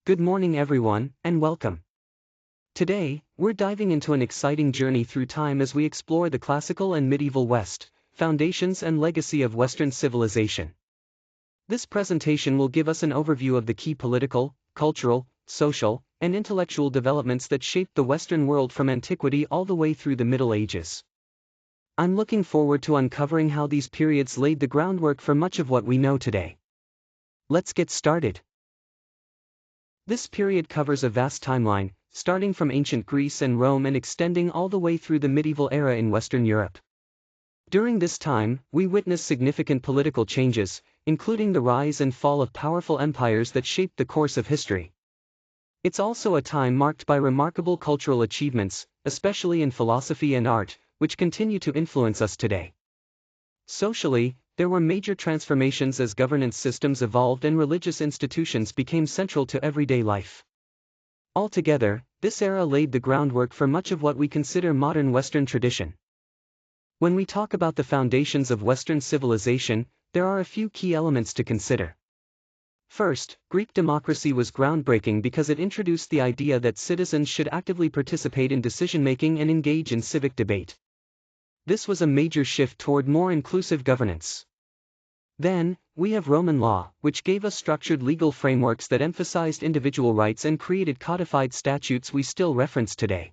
Good morning everyone, and welcome. Today, we're diving into an exciting journey through time as we explore the classical and medieval West, foundations and legacy of Western civilization. This presentation will give us an overview of the key political, cultural, social, and intellectual developments that shaped the Western world from antiquity all the way through the Middle Ages. I'm looking forward to uncovering how these periods laid the groundwork for much of what we know today. Let's get started. This period covers a vast timeline, starting from ancient Greece and Rome and extending all the way through the medieval era in Western Europe. During this time, we witness significant political changes, including the rise and fall of powerful empires that shaped the course of history. It's also a time marked by remarkable cultural achievements, especially in philosophy and art, which continue to influence us today. Socially, there were major transformations as governance systems evolved and religious institutions became central to everyday life. Altogether, this era laid the groundwork for much of what we consider modern Western tradition. When we talk about the foundations of Western civilization, there are a few key elements to consider. First, Greek democracy was groundbreaking because it introduced the idea that citizens should actively participate in decision-making and engage in civic debate. This was a major shift toward more inclusive governance. Then, we have Roman law, which gave us structured legal frameworks that emphasized individual rights and created codified statutes we still reference today.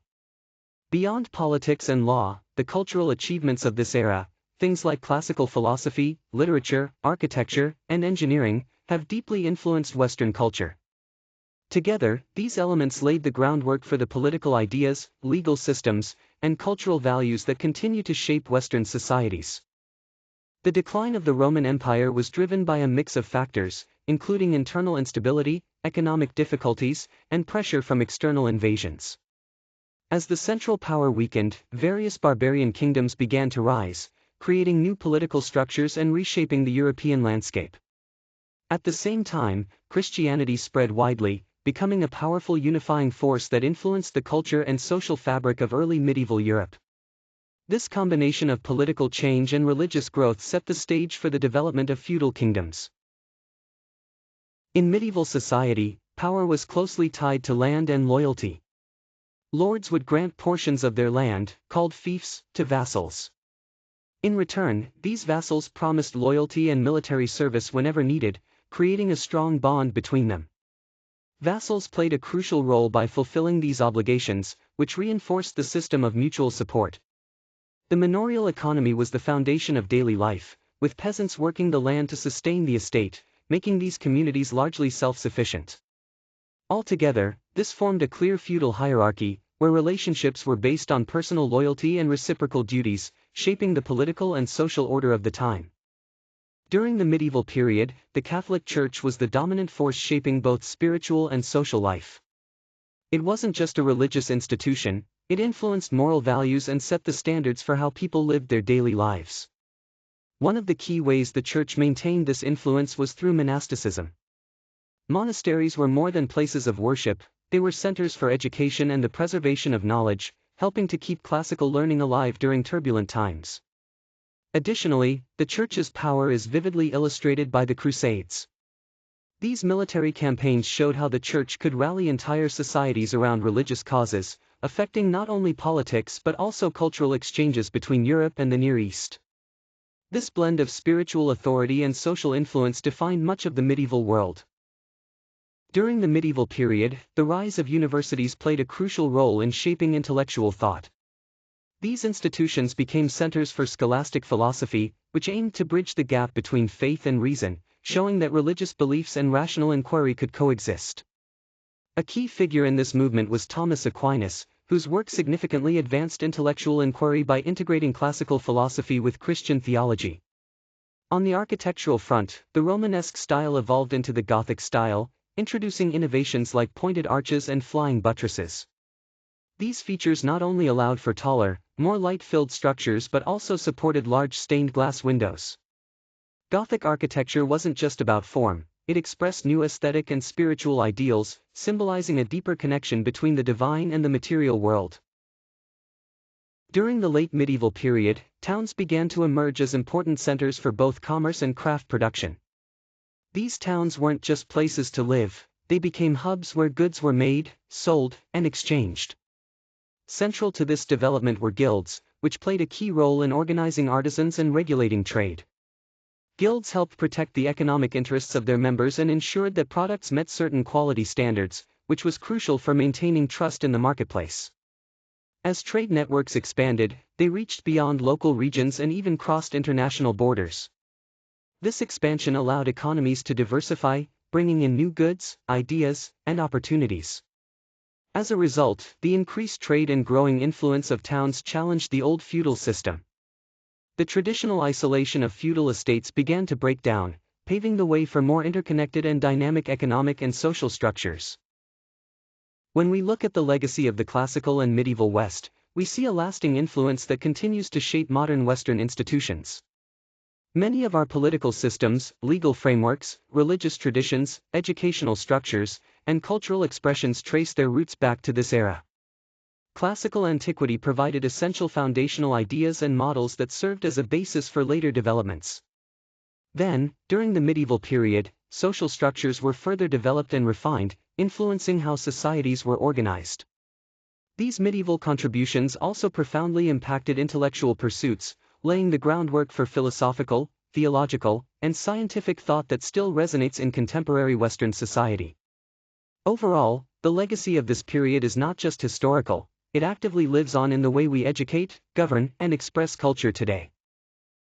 Beyond politics and law, the cultural achievements of this era, things like classical philosophy, literature, architecture, and engineering, have deeply influenced Western culture. Together, these elements laid the groundwork for the political ideas, legal systems, and cultural values that continue to shape Western societies. The decline of the Roman Empire was driven by a mix of factors, including internal instability, economic difficulties, and pressure from external invasions. As the central power weakened, various barbarian kingdoms began to rise, creating new political structures and reshaping the European landscape. At the same time, Christianity spread widely, becoming a powerful unifying force that influenced the culture and social fabric of early medieval Europe. This combination of political change and religious growth set the stage for the development of feudal kingdoms. In medieval society, power was closely tied to land and loyalty. Lords would grant portions of their land, called fiefs, to vassals. In return, these vassals promised loyalty and military service whenever needed, creating a strong bond between them. Vassals played a crucial role by fulfilling these obligations, which reinforced the system of mutual support. The manorial economy was the foundation of daily life, with peasants working the land to sustain the estate, making these communities largely self-sufficient. Altogether, this formed a clear feudal hierarchy, where relationships were based on personal loyalty and reciprocal duties, shaping the political and social order of the time. During the medieval period, the Catholic Church was the dominant force shaping both spiritual and social life. It wasn't just a religious institution, it influenced moral values and set the standards for how people lived their daily lives. One of the key ways the Church maintained this influence was through monasticism. Monasteries were more than places of worship, they were centers for education and the preservation of knowledge, helping to keep classical learning alive during turbulent times. Additionally, the Church's power is vividly illustrated by the Crusades. These military campaigns showed how the Church could rally entire societies around religious causes, affecting not only politics but also cultural exchanges between Europe and the Near East. This blend of spiritual authority and social influence defined much of the medieval world. During the medieval period, the rise of universities played a crucial role in shaping intellectual thought. These institutions became centers for scholastic philosophy, which aimed to bridge the gap between faith and reason, showing that religious beliefs and rational inquiry could coexist. A key figure in this movement was Thomas Aquinas, whose work significantly advanced intellectual inquiry by integrating classical philosophy with Christian theology. On the architectural front, the Romanesque style evolved into the Gothic style, introducing innovations like pointed arches and flying buttresses. These features not only allowed for taller, more light-filled structures but also supported large stained glass windows. Gothic architecture wasn't just about form, it expressed new aesthetic and spiritual ideals, symbolizing a deeper connection between the divine and the material world. During the late medieval period, towns began to emerge as important centers for both commerce and craft production. These towns weren't just places to live, they became hubs where goods were made, sold, and exchanged. Central to this development were guilds, which played a key role in organizing artisans and regulating trade. Guilds helped protect the economic interests of their members and ensured that products met certain quality standards, which was crucial for maintaining trust in the marketplace. As trade networks expanded, they reached beyond local regions and even crossed international borders. This expansion allowed economies to diversify, bringing in new goods, ideas, and opportunities. As a result, the increased trade and growing influence of towns challenged the old feudal system. The traditional isolation of feudal estates began to break down, paving the way for more interconnected and dynamic economic and social structures. When we look at the legacy of the classical and medieval West, we see a lasting influence that continues to shape modern Western institutions. Many of our political systems, legal frameworks, religious traditions, educational structures, and cultural expressions trace their roots back to this era. Classical antiquity provided essential foundational ideas and models that served as a basis for later developments. Then, during the medieval period, social structures were further developed and refined, influencing how societies were organized. These medieval contributions also profoundly impacted intellectual pursuits, laying the groundwork for philosophical, theological, and scientific thought that still resonates in contemporary Western society. Overall, the legacy of this period is not just historical, it actively lives on in the way we educate, govern, and express culture today.